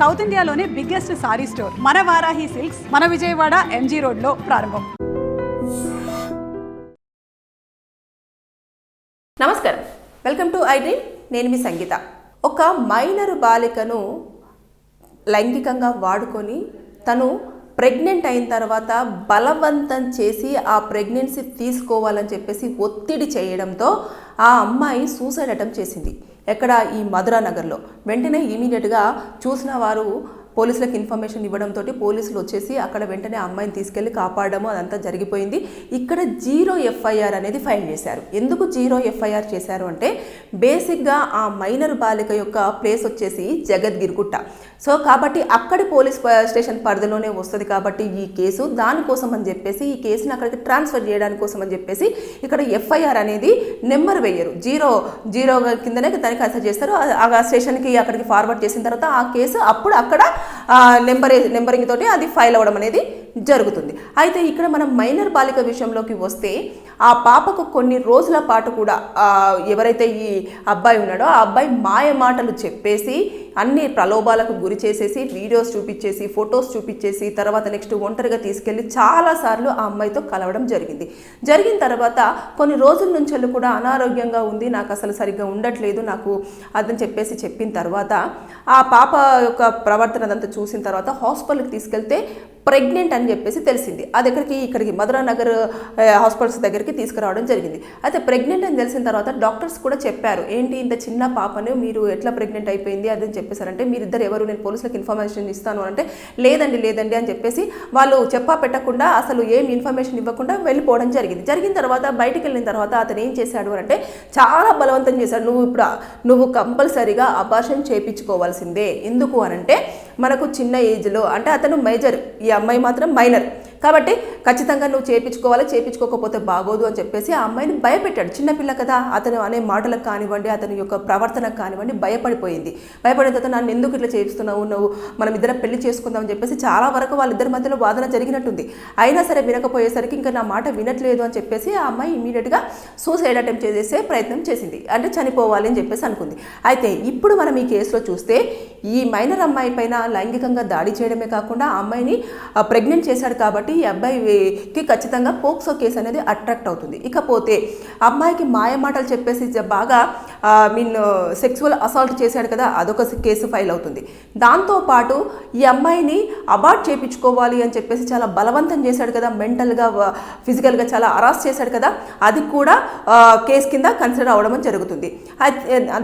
South ఇండియాలోనే biggest sorry store మన Varahi silks మన విజయవాడ ఎంజీ రోడ్లో ప్రారంభం. నమస్కారం, వెల్కమ్ టు ఐ డ్రీమ్. నేను మీ సంగీత. ఒక మైనర్ బాలికను లైంగికంగా వాడుకొని తను ప్రెగ్నెంట్ అయిన తర్వాత బలవంతం చేసి ఆ ప్రెగ్నెన్సీ తీసుకోవాలని చెప్పేసి ఒత్తిడి చేయడంతో ఆ అమ్మాయి సూసైడ్ అటెంప్ట్ చేసింది. ఎక్కడ? ఈ మధురా నగర్లో. వెంటనే ఇమీడియట్గా చూసిన వారు పోలీసులకు ఇన్ఫర్మేషన్ ఇవ్వడంతో పోలీసులు వచ్చేసి అక్కడ వెంటనే అమ్మాయిని తీసుకెళ్లి కాపాడము అదంతా జరిగిపోయింది. ఇక్కడ 0 FIR అనేది ఫైల్ చేశారు. ఎందుకు 0 FIR చేశారు అంటే బేసిక్గా ఆ మైనర్ బాలిక యొక్క ప్లేస్ వచ్చేసి జగద్గిరిగుట్ట. సో కాబట్టి అక్కడి పోలీస్ స్టేషన్ పరిధిలోనే వస్తుంది కాబట్టి ఈ కేసు దానికోసం అని చెప్పేసి ఈ కేసుని అక్కడికి ట్రాన్స్ఫర్ చేయడానికి కోసం అని చెప్పేసి ఇక్కడ FIR అనేది నెంబర్ వేయరు. 0 కిందనే దానికి అసెస్ చేస్తారు. ఆ స్టేషన్కి అక్కడికి ఫార్వర్డ్ చేసిన తర్వాత ఆ కేసు అప్పుడు అక్కడ నెంబరింగ్ తోటి అది ఫైల్ అవ్వడం అనేది జరుగుతుంది. అయితే ఇక్కడ మనం మైనర్ బాలిక విషయంలోకి వస్తే ఆ పాపకు కొన్ని రోజుల పాటు కూడా ఎవరైతే ఈ అబ్బాయి ఉన్నాడో ఆ అబ్బాయి మాయ మాటలు చెప్పేసి అన్ని ప్రలోభాలకు గురి చేసేసి వీడియోస్ చూపించేసి ఫొటోస్ చూపించేసి తర్వాత నెక్స్ట్ ఒంటరిగా తీసుకెళ్ళి చాలాసార్లు ఆ అమ్మాయితో కలవడం జరిగిన తర్వాత కొన్ని రోజుల నుంచి కూడా అనారోగ్యంగా ఉంది, నాకు అసలు సరిగ్గా ఉండట్లేదు నాకు అదని చెప్పిన తర్వాత ఆ పాప యొక్క ప్రవర్తన అదంతా చూసిన తర్వాత హాస్పిటల్కి తీసుకెళ్తే ప్రెగ్నెంట్ అని చెప్పేసి తెలిసింది. అది ఇక్కడికి మధురా నగర్ హాస్పిటల్స్ దగ్గరికి తీసుకురావడం జరిగింది. అయితే ప్రెగ్నెంట్ అని తెలిసిన తర్వాత డాక్టర్స్ కూడా చెప్పారు, ఏంటి ఇంత చిన్న పాపను మీరు ఎట్లా ప్రెగ్నెంట్ అయిపోయింది అదని చెప్పేసారంటే మీరిద్దరు ఎవరు, నేను పోలీసులకు ఇన్ఫర్మేషన్ ఇస్తాను అంటే లేదండి అని చెప్పేసి వాళ్ళు పెట్టకుండా అసలు ఏం ఇన్ఫర్మేషన్ ఇవ్వకుండా వెళ్ళిపోవడం జరిగిన తర్వాత బయటికి వెళ్ళిన తర్వాత అతను ఏం చేశాడు అంటే చాలా బలవంతం చేశాడు. నువ్వు కంపల్సరీగా అబార్షన్ చేయించుకోవాల్సిందే. ఎందుకు అనంటే మనకు చిన్న ఏజ్లో అంటే అతను మేజర్, ఈ అమ్మాయి మాత్రం మైనర్ కాబట్టి ఖచ్చితంగా నువ్వు చేయించుకోకపోతే బాగోదు అని చెప్పేసి ఆ అమ్మాయిని భయపెట్టాడు. చిన్నపిల్ల కదా, అతను అనే మాటలకు కానివ్వండి అతని యొక్క ప్రవర్తనకు కానివ్వండి భయపడిన తర్వాత నన్ను ఎందుకు ఇట్లా చేస్తున్నావు, నువ్వు మనం ఇద్దరం పెళ్లి చేసుకుందాం అని చెప్పేసి చాలా వరకు వాళ్ళిద్దరి మధ్యలో వాదన జరిగినట్టుంది. అయినా సరే వినకపోయేసరికి ఇంకా నా మాట వినట్లేదు అని చెప్పేసి ఆ అమ్మాయి ఇమీడియట్గా సూసైడ్ అటెంప్ట్ చేసే ప్రయత్నం చేసింది, అంటే చనిపోవాలి అని చెప్పేసి అనుకుంది. అయితే ఇప్పుడు మనం ఈ కేసులో చూస్తే ఈ మైనర్ అమ్మాయి పైన లైంగికంగా దాడి చేయడమే కాకుండా ఆ అమ్మాయిని ప్రెగ్నెంట్ చేశాడు కాబట్టి ఈ అబ్బాయికి ఖచ్చితంగా పోక్సో కేసు అనేది అట్రాక్ట్ అవుతుంది. ఇకపోతే అమ్మాయికి మాయ మాటలు చెప్పేసి బాగా సెక్సువల్ అసాల్ట్ చేశాడు కదా, అదొక కేసు ఫైల్ అవుతుంది. దాంతోపాటు ఈ అమ్మాయిని అబార్ట్ చేయించుకోవాలి అని చెప్పేసి చాలా బలవంతం చేశాడు కదా, మెంటల్గా ఫిజికల్గా చాలా అరాస్ చేశాడు కదా, అది కూడా కేసు కింద కన్సిడర్ అవ్వడం జరుగుతుంది.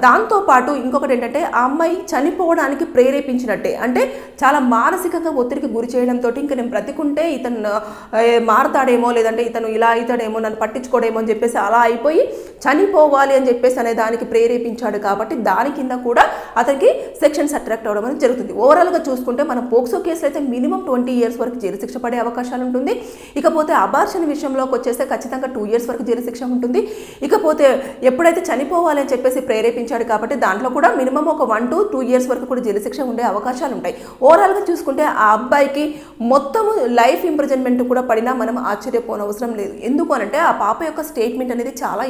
దాంతోపాటు ఇంకొకటి ఏంటంటే ఆ అమ్మాయి చనిపోవడానికి ప్రేరేపించినట్టే, అంటే చాలా మానసికంగా ఒత్తిడికి గురి చేయడంతో ఇంకా నేను బ్రతికుంటే ఇతను మారతాడేమో లేదంటే ఇతను ఇలా అవుతాడేమో నన్ను పట్టించుకోడేమో అని చెప్పేసి అలా అయిపోయి చనిపోవాలి అని చెప్పేసి అనే దానికి ప్రేరేపించాడు కాబట్టి దాని కింద కూడా అతనికి సెక్షన్స్ అట్రాక్ట్ అవ్వడం అనేది జరుగుతుంది. ఓవరాల్గా చూసుకుంటే మనం పోక్సో కేసులో అయితే మినిమం 20 years వరకు జైలు శిక్ష పడే అవకాశాలు ఉంటుంది. ఇకపోతే అబార్షన్ విషయంలోకి వచ్చేస్తే ఖచ్చితంగా 2 years వరకు జైలు శిక్ష ఉంటుంది. ఇకపోతే ఎప్పుడైతే చనిపోవాలి అని చెప్పేసి ప్రేరేపించాడు కాబట్టి దాంట్లో కూడా మినిమం ఒక 1 to 2 years వరకు కూడా జైలు శిక్ష ఉండే అవకాశాలు ఉంటాయి. ఓవరాల్గా చూసుకుంటే ఆ అబ్బాయికి మొత్తము లైఫ్ ఇంప్రిజన్మెంట్ కూడా పడినా మనం ఆశ్చర్యపోనవసరం లేదు. ఎందుకు అనంటే ఆ పాప యొక్క స్టేట్మెంట్ అనేది చాలా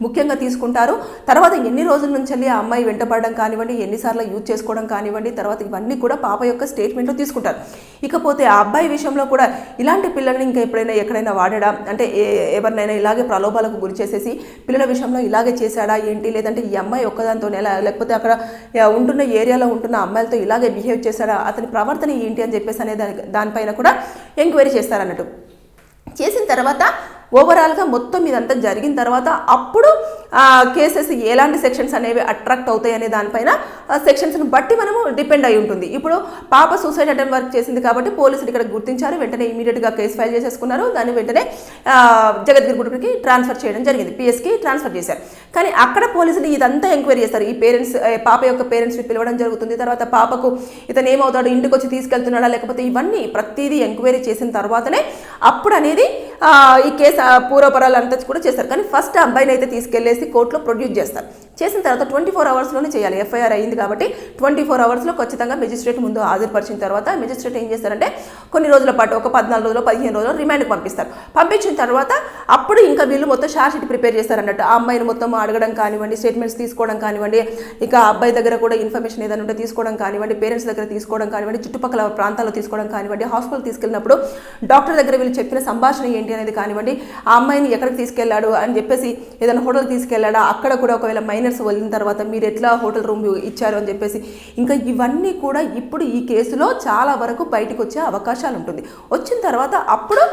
ముఖ్యంగా తీసుకుంటారు. తర్వాత ఎన్ని రోజుల నుంచి ఆ అమ్మాయి వెంటపడడం కానివ్వండి, ఎన్నిసార్లు యూజ్ చేసుకోవడం కానివ్వండి, తర్వాత ఇవన్నీ కూడా పాప యొక్క స్టేట్మెంట్లో తీసుకుంటారు. ఇకపోతే ఆ అబ్బాయి విషయంలో కూడా ఇలాంటి పిల్లల్ని ఇంకా ఎక్కడైనా వాడడా అంటే ఎవరినైనా ఇలాగే ప్రలోభాలకు గురి చేసేసి పిల్లల విషయంలో ఇలాగే చేశాడా ఏంటి, లేదంటే ఈ అమ్మాయి ఒక్కదాంతో లేకపోతే అక్కడ ఉంటున్న ఏరియాలో ఉంటున్న అమ్మాయిలతో ఇలాగే బిహేవ్ చేశాడా, అతని ప్రవర్తన ఏంటి అని చెప్పేసి అనే దానిపైన కూడా ఎంక్వైరీ చేస్తారన్నట్టు. చేసిన తర్వాత ఓవరాల్గా మొత్తం ఇదంతా జరిగిన తర్వాత అప్పుడు కేసెస్ ఎలాంటి సెక్షన్స్ అనేవి అట్రాక్ట్ అవుతాయి అనే దానిపైన సెక్షన్స్ని బట్టి మనము డిపెండ్ అయి ఉంటుంది. ఇప్పుడు పాప సూసైడ్ అటెంప్ట్ వర్క్ చేసింది కాబట్టి పోలీసులు ఇక్కడ గుర్తించారు, వెంటనే ఇమీడియట్గా కేసు ఫైల్ చేసేసుకున్నారు. దాన్ని వెంటనే జగద్గిరిగుట్టకి ట్రాన్స్ఫర్ చేయడం జరిగింది, పిఎస్కి ట్రాన్స్ఫర్ చేశారు. కానీ అక్కడ పోలీసులు ఇదంతా ఎంక్వైరీ చేస్తారు. ఈ పాప యొక్క పేరెంట్స్ని పిలవడం జరుగుతుంది. తర్వాత పాపకు ఇతను ఏమవుతాడు, ఇంటికి వచ్చి తీసుకెళ్తున్నాడా లేకపోతే ఇవన్నీ ప్రతిదీ ఎంక్వైరీ చేసిన తర్వాతనే అప్పుడు అనేది ఈ కేసు పూర్వపరాలు అంతా కూడా చేస్తారు. కానీ ఫస్ట్ అబ్బాయిని అయితే తీసుకెళ్లేసి కోర్టులో ప్రొడ్యూస్ చేస్తారు. చేసిన తర్వాత 24 అవర్స్లోనే చేయాలి. ఎఫ్ఐఆర్ అయింది కాబట్టి 24 అవర్స్లో ఖచ్చితంగా మెజిస్ట్రేట్ ముందు హాజరుపరిచిన తర్వాత మెజిస్ట్రేట్ ఏం చేస్తారంటే కొన్ని రోజుల పాటు ఒక 14 రోజులు 15 రోజులు రిమాండ్కి పంపిస్తారు. పంపించిన తర్వాత అప్పుడు ఇంకా వీళ్ళు మొత్తం షార్ట్ షీట్ ప్రిపేర్ చేస్తారన్నట్టు. ఆ అమ్మాయిని మొత్తం అడగడం కానివ్వండి, స్టేట్మెంట్స్ తీసుకోవడం కానివ్వండి, ఇక అబ్బాయి దగ్గర కూడా ఇన్ఫర్మేషన్ ఏదైనా ఉంటే తీసుకోవడం కానివ్వండి, పేరెంట్స్ దగ్గర తీసుకోవడం కానివ్వండి, చుట్టుపక్కల ప్రాంతాల్లో తీసుకోవడం కానివ్వండి, హాస్పిటల్ తీసుకెళ్ళినప్పుడు డాక్టర్ దగ్గర వీళ్ళు చెప్పిన సంభాషణ ఏంటి అనేది కానివ్వండి, ఆ అమ్మాయిని ఎక్కడికి తీసుకెళ్లాడు అని చెప్పేసి ఏదైనా హోటల్కి తీసుకెళ్లాడా, అక్కడ కూడా ఒకవేళ మైనర్స్ వెళ్ళిన తర్వాత మీరు ఎట్లా హోటల్ రూమ్ ఇచ్చారు అని చెప్పేసి ఇంకా ఇవన్నీ కూడా ఇప్పుడు ఈ కేసులో చాలా వరకు బయటకు వచ్చే అవకాశాలు ఉంటుంది. వచ్చిన తర్వాత అప్పుడు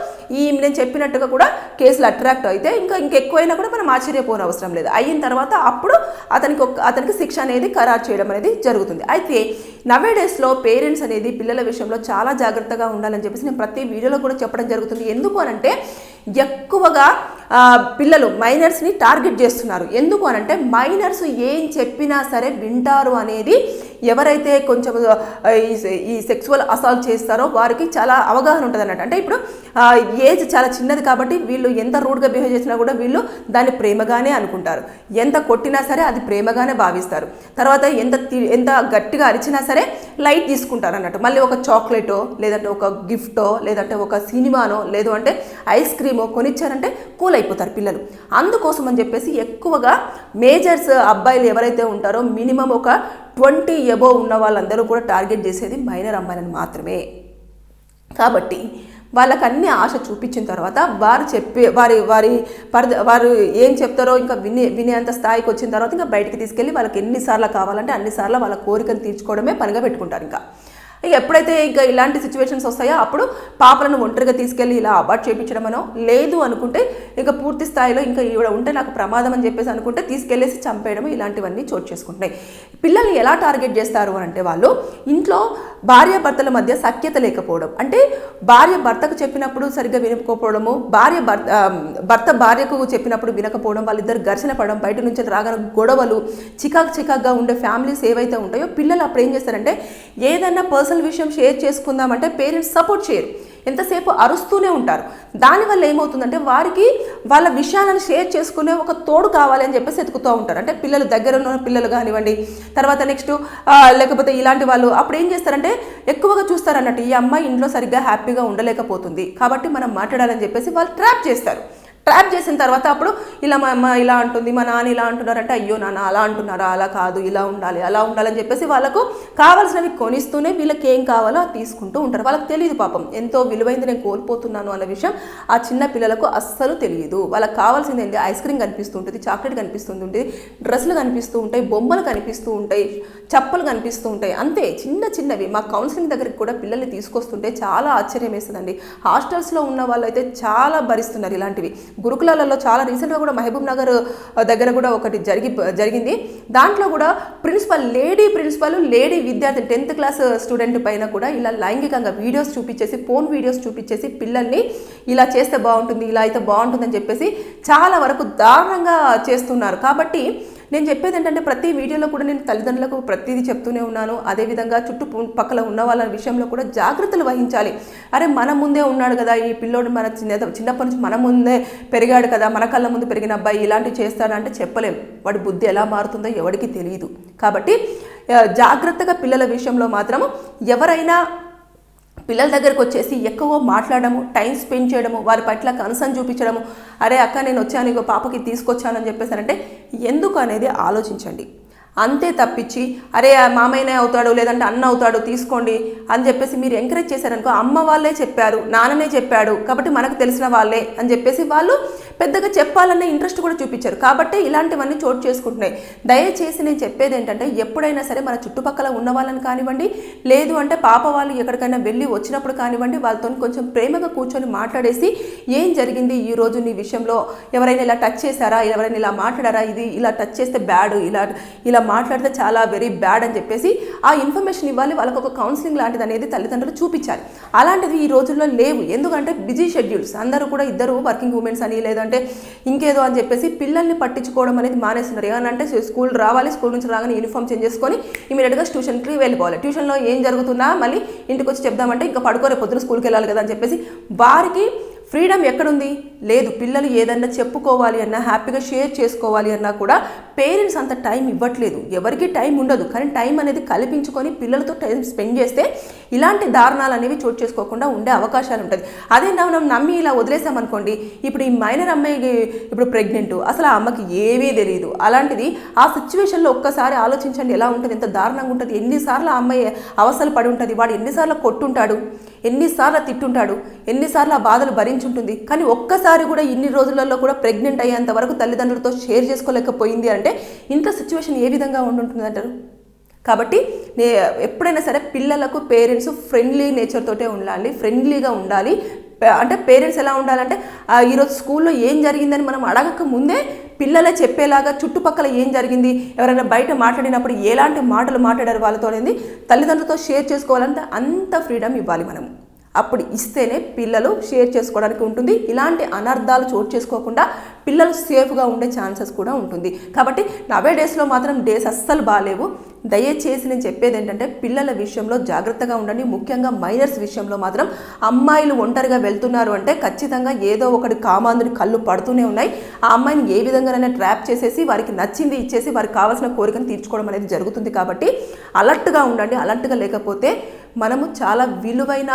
నేను చెప్పినట్టుగా కూడా కేసులు అట్రాక్ట్ అయితే ఇంకా ఎక్కువైనా కూడా మనం ఆశ్చర్యపోని అవసరం లేదు. అయిన తర్వాత అప్పుడు అతనికి శిక్ష అనేది ఖరారు చేయడం అనేది జరుగుతుంది. అయితే నవేడేస్లో పేరెంట్స్ అనేది పిల్లల విషయంలో చాలా జాగ్రత్తగా ఉండాలని చెప్పేసి నేను ప్రతి వీడియోలో కూడా చెప్పడం జరుగుతుంది. ఎందుకు అనంటే ఎక్కువగా పిల్లలు మైనర్స్ని టార్గెట్ చేస్తున్నారు. ఎందుకు అనంటే మైనర్స్ ఏం చెప్పినా సరే వింటారు అనేది ఎవరైతే కొంచెం ఈ సెక్సువల్ అసాల్ట్ చేస్తారో వారికి చాలా అవగాహన ఉంటుంది అన్నట్టు. అంటే ఇప్పుడు ఏజ్ చాలా చిన్నది కాబట్టి వీళ్ళు ఎంత రూడ్గా బిహేవ్ చేసినా కూడా వీళ్ళు దాన్ని ప్రేమగానే అనుకుంటారు. ఎంత కొట్టినా సరే అది ప్రేమగానే భావిస్తారు. తర్వాత ఎంత గట్టిగా అరిచినా సరే లైట్ తీసుకుంటారు అన్నట్టు. మళ్ళీ ఒక చాక్లెటో లేదంటే ఒక గిఫ్టో లేదంటే ఒక సినిమానో లేదు అంటే ఐస్ క్రీమో కొనిచ్చారంటే కూల్ అయిపోతారు పిల్లలు. అందుకోసం అని చెప్పేసి ఎక్కువగా మేజర్స్ అబ్బాయిలు ఎవరైతే ఉంటారో మినిమం ఒక 20 ఎబో ఉన్న వాళ్ళందరూ కూడా టార్గెట్ చేసేది మైనర్ అమ్మాయిలను మాత్రమే. కాబట్టి వాళ్ళకి అన్ని ఆశ చూపించిన తర్వాత వారు ఏం చెప్తారో ఇంకా వినేంత స్థాయికి వచ్చిన తర్వాత ఇంకా బయటికి తీసుకెళ్ళి వాళ్ళకి ఎన్నిసార్లు కావాలంటే అన్నిసార్లు వాళ్ళ కోరికను తీర్చుకోవడమే పనిగా పెట్టుకుంటారు. ఇక ఎప్పుడైతే ఇంకా ఇలాంటి సిచ్యువేషన్స్ వస్తాయో అప్పుడు పాపలను ఒంటరిగా తీసుకెళ్ళి ఇలా అబార్ట్ చేయించడమనో లేదు అనుకుంటే ఇక పూర్తి స్థాయిలో ఇంకా ఈవిడ ఉంటే నాకు ప్రమాదం అని చెప్పేసి అనుకుంటే తీసుకెళ్ళేసి చంపేయడం ఇలాంటివన్నీ చోటు చేసుకుంటున్నాయి. పిల్లల్ని ఎలా టార్గెట్ చేస్తారు అని అంటే వాళ్ళు ఇంట్లో భార్యాభర్తల మధ్య సఖ్యత లేకపోవడం, అంటే భార్య భర్తకు చెప్పినప్పుడు సరిగ్గా వినకపోవడము, భర్త భార్యకు చెప్పినప్పుడు వినకపోవడం, వాళ్ళిద్దరు ఘర్షణ పడడం, బయట నుంచి రాగానే గొడవలు, చికాకుగా ఉండే ఫ్యామిలీస్ ఏవైతే ఉంటాయో పిల్లలు అప్పుడు ఏం చేస్తారంటే ఏదైనా పర్సనల్ విషయం షేర్ చేసుకుందామంటే పేరెంట్స్ సపోర్ట్ చేయరు, ఎంతసేపు అరుస్తూనే ఉంటారు. దానివల్ల ఏమవుతుందంటే వారికి వాళ్ళ విషయాలను షేర్ చేసుకునే ఒక తోడు కావాలి అని చెప్పేసి ఎతుకుతూ ఉంటారు. అంటే పిల్లలు దగ్గర ఉన్న పిల్లలు కానివ్వండి, తర్వాత నెక్స్ట్ లేకపోతే ఇలాంటి వాళ్ళు అప్పుడు ఏం చేస్తారంటే ఎక్కువగా చూస్తారన్నట్టు ఈ అమ్మాయి ఇంట్లో సరిగ్గా హ్యాపీగా ఉండలేకపోతుంది కాబట్టి మనం మాట్లాడాలని చెప్పేసి వాళ్ళు ట్రాప్ చేస్తారు. ట్రాప్ చేసిన తర్వాత అప్పుడు ఇలా మా అమ్మ ఇలా అంటుంది, మా నాన్న ఇలా అంటున్నారంటే అయ్యో నాన్న అలా అంటున్నారా, అలా కాదు ఇలా ఉండాలి అలా ఉండాలని చెప్పేసి వాళ్ళకు కావాల్సినవి కొనిస్తూనే వీళ్ళకి ఏం కావాలో అది తీసుకుంటూ ఉంటారు. వాళ్ళకి తెలియదు పాపం ఎంతో విలువైంది నేను కోల్పోతున్నాను అన్న విషయం ఆ చిన్న పిల్లలకు అస్సలు తెలియదు. వాళ్ళకి కావాల్సింది ఏంటి, ఐస్ క్రీమ్ కనిపిస్తూ ఉంటుంది, చాక్లెట్ కనిపిస్తుంటుంది, డ్రెస్సులు కనిపిస్తూ ఉంటాయి, బొమ్మలు కనిపిస్తూ ఉంటాయి, చప్పలు కనిపిస్తూ ఉంటాయి, అంతే చిన్నవి. మా కౌన్సిలింగ్ దగ్గరికి కూడా పిల్లల్ని తీసుకొస్తుంటే చాలా ఆశ్చర్యం వేస్తుందండి. హాస్టల్స్లో ఉన్న వాళ్ళు అయితే చాలా భరిస్తున్నారు ఇలాంటివి. గురుకులాలలో చాలా రీసెంట్గా కూడా మహబూబ్ నగర్ దగ్గర కూడా ఒకటి జరిగింది. దాంట్లో కూడా లేడీ విద్యార్థి 10th క్లాస్ స్టూడెంట్ పైన కూడా ఇలా లైంగికంగా వీడియోస్ చూపించేసి ఫోన్ వీడియోస్ చూపించేసి పిల్లల్ని ఇలా చేస్తే బాగుంటుంది, ఇలా అయితే బాగుంటుందని చెప్పేసి చాలా వరకు దారుణంగా చేస్తున్నారు. కాబట్టి నేను చెప్పేది ఏంటంటే ప్రతి వీడియోలో కూడా నేను తల్లిదండ్రులకు ప్రతిదీ చెప్తూనే ఉన్నాను. అదేవిధంగా చుట్టుపక్కల ఉన్న వాళ్ళ విషయంలో కూడా జాగ్రత్తలు వహించాలి. అరే మన ముందే ఉన్నాడు కదా ఈ పిల్లోడు, మన చిన్నప్పటి నుంచి మన ముందే పెరిగాడు కదా, మన కళ్ళ ముందు పెరిగిన అబ్బాయి ఇలాంటివి చేస్తాడంటే చెప్పలేం. వాడి బుద్ధి ఎలా మారుతుందో ఎవరికి తెలియదు. కాబట్టి జాగ్రత్తగా పిల్లల విషయంలో మాత్రం ఎవరైనా పిల్లల దగ్గరకు వచ్చేసి ఎక్కువ మాట్లాడము, టైం స్పెండ్ చేయడము, వారి పట్ల కన్సర్న్ చూపించడము, అరే అక్క నేను వచ్చాను ఇగో పాపకి తీసుకొచ్చానని చెప్పేసారంటే ఎందుకు అనేది ఆలోచించండి. అంతే తప్పించి అరే మామయ్యనే అవుతాడు లేదంటే అన్న అవుతాడు తీసుకోండి అని చెప్పేసి మీరు ఎంకరేజ్ చేశారనుకో, అమ్మ వాళ్ళే చెప్పారు, నాన్ననే చెప్పాడు కాబట్టి మనకు తెలిసిన వాళ్ళే అని చెప్పేసి వాళ్ళు పెద్దగా చెప్పాలన్న ఇంట్రెస్ట్ కూడా చూపించారు. కాబట్టి ఇలాంటివన్నీ చోటు చేసుకుంటున్నాయి. దయచేసి నేను చెప్పేది ఏంటంటే ఎప్పుడైనా సరే మన చుట్టుపక్కల ఉన్న వాళ్ళని కానివ్వండి, లేదు అంటే పాప వాళ్ళు ఎక్కడికైనా వెళ్ళి వచ్చినప్పుడు కానివ్వండి, వాళ్ళతో కొంచెం ప్రేమగా కూర్చొని మాట్లాడేసి ఏం జరిగింది ఈరోజు నీ విషయంలో, ఎవరైనా ఇలా టచ్ చేశారా, ఎవరైనా ఇలా మాట్లాడారా, ఇది ఇలా టచ్ చేస్తే బ్యాడ్, ఇలా మాట్లాడితే చాలా వెరీ బ్యాడ్ అని చెప్పేసి ఆ ఇన్ఫర్మేషన్ ఇవ్వాలి. వాళ్ళకు ఒక కౌన్సిలింగ్ లాంటిది అనేది తల్లిదండ్రులు చూపించాలి. అలాంటిది ఈ రోజుల్లో లేవు. ఎందుకంటే బిజీ షెడ్యూల్స్, అందరూ కూడా ఇద్దరు వర్కింగ్ ఉమెన్స్ అని లేదంటే ఇంకేదో అని చెప్పేసి పిల్లల్ని పట్టించుకోవడం అనేది మానేస్తున్నారు. ఏమనంటే స్కూల్ రావాలి, స్కూల్ నుంచి రాగానే యూనిఫామ్ చేంజ్ చేసుకొని ఇమీడియట్గా ట్యూషన్కి వెళ్ళిపోవాలి, ట్యూషన్లో ఏం జరుగుతున్నా మళ్ళీ ఇంటికి వచ్చి చెప్దామంటే ఇంకా పడుకోరే పొద్దున స్కూల్కి వెళ్ళాలి కదా అని చెప్పేసి వారికి ఫ్రీడమ్ ఎక్కడుంది? లేదు. పిల్లలు ఏదన్నా చెప్పుకోవాలి అన్నా, హ్యాపీగా షేర్ చేసుకోవాలి అన్నా కూడా పేరెంట్స్ అంత టైం ఇవ్వట్లేదు. ఎవరికి టైం ఉండదు. కానీ టైం అనేది కల్పించుకొని పిల్లలతో టైం స్పెండ్ చేస్తే ఇలాంటి దారుణాలు అనేవి చోటు చేసుకోకుండా ఉండే అవకాశాలు ఉంటుంది. అదే మనం నమ్మి ఇలా వదిలేసామనుకోండి, ఇప్పుడు ఈ మైనర్ అమ్మాయికి ఇప్పుడు ప్రెగ్నెంట్, అసలు ఆ అమ్మకి ఏమీ తెలియదు. అలాంటిది ఆ సిచ్యువేషన్లో ఒక్కసారి ఆలోచించండి ఎలా ఉంటుంది, ఎంత దారుణంగా ఉంటుంది. ఎన్నిసార్లు ఆ అమ్మాయి అవస్థలు పడి ఉంటుంది, వాడు ఎన్నిసార్లు కొట్టుంటాడు, ఎన్నిసార్లు తిట్టుంటాడు, ఎన్నిసార్లు ఆ బాధలు భరించుంటుంది. కానీ ఒక్కసారి కూడా ఇన్ని రోజులలో కూడా ప్రెగ్నెంట్ అయ్యేంత వరకు తల్లిదండ్రులతో షేర్ చేసుకోలేకపోయింది అంటే ఇంట్లో సిచ్యువేషన్ ఏ విధంగా ఉంటుంటుంది అంటారు? కాబట్టి ఎప్పుడైనా సరే పిల్లలకు పేరెంట్స్ ఫ్రెండ్లీ నేచర్ తోటే ఉండాలి, ఫ్రెండ్లీగా ఉండాలి. అంటే పేరెంట్స్ ఎలా ఉండాలంటే ఈరోజు స్కూల్లో ఏం జరిగిందని మనం అడగక ముందే పిల్లలే చెప్పేలాగా చుట్టుపక్కల ఏం జరిగింది, ఎవరైనా బయట మాట్లాడినప్పుడు ఎలాంటి మాటలు మాట్లాడారు వాళ్ళతో అనేది తల్లిదండ్రులతో షేర్ చేసుకోవాలంటే అంత ఫ్రీడమ్ ఇవ్వాలి మనం. అప్పుడు ఇస్తేనే పిల్లలు షేర్ చేసుకోవడానికి ఉంటుంది. ఇలాంటి అనర్థాలు చోటు చేసుకోకుండా పిల్లలు సేఫ్గా ఉండే ఛాన్సెస్ కూడా ఉంటుంది. కాబట్టి నవే డేస్లో మాత్రం డేస్ అస్సలు బాగాలేవు. దయచేసి నేను చెప్పేది ఏంటంటే పిల్లల విషయంలో జాగ్రత్తగా ఉండండి. ముఖ్యంగా మైనర్స్ విషయంలో మాత్రం అమ్మాయిలు ఒంటరిగా వెళ్తున్నారు అంటే ఖచ్చితంగా ఏదో ఒకటి కామాంధుని కళ్ళు పడుతూనే ఉన్నాయి. ఆ అమ్మాయిని ఏ విధంగానైనా ట్రాప్ చేసేసి వారికి నచ్చింది ఇచ్చేసి వారికి కావాల్సిన కోరికను తీర్చుకోవడం అనేది జరుగుతుంది. కాబట్టి అలర్ట్గా ఉండండి. అలర్ట్గా లేకపోతే మనము చాలా విలువైన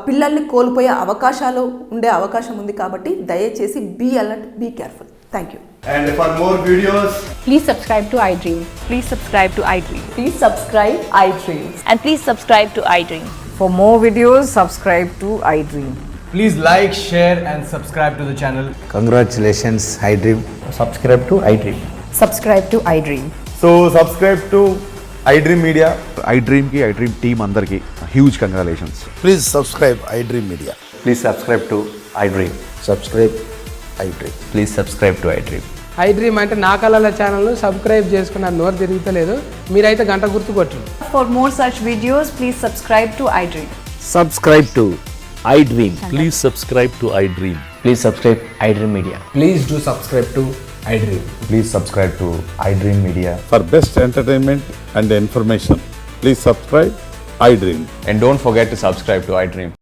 పిల్లల్ని కోల్పోయే అవకాశాలు ఉండే అవకాశం ఉంది. కాబట్టి దయచేసి be alert, be careful. Thank you. And for more videos, Please subscribe to iDream. Please subscribe to iDream. Please subscribe iDream. And please subscribe to iDream. For more videos, subscribe to iDream. please like, share and subscribe to the channel. Congratulations, iDream. Subscribe to iDream. Subscribe to iDream. So subscribe to iDream Media. iDream ki iDream team andarki huge congratulations. Please subscribe iDream Media. Please subscribe to iDream. Subscribe iDream. Please subscribe to iDream. iDream అంటే నా కళల ఛానల్ను subscribe చేసుకున్న నోరు తిరుగుతలేదు, మీరైతే గంట గుర్తు కొట్టండి. For more such videos, please subscribe to iDream. Subscribe to iDream. Please subscribe to iDream. Please subscribe iDream Media. Please do subscribe to iDream. Please subscribe to iDream Media. For best entertainment and information, please subscribe iDream. And don't forget to subscribe to iDream.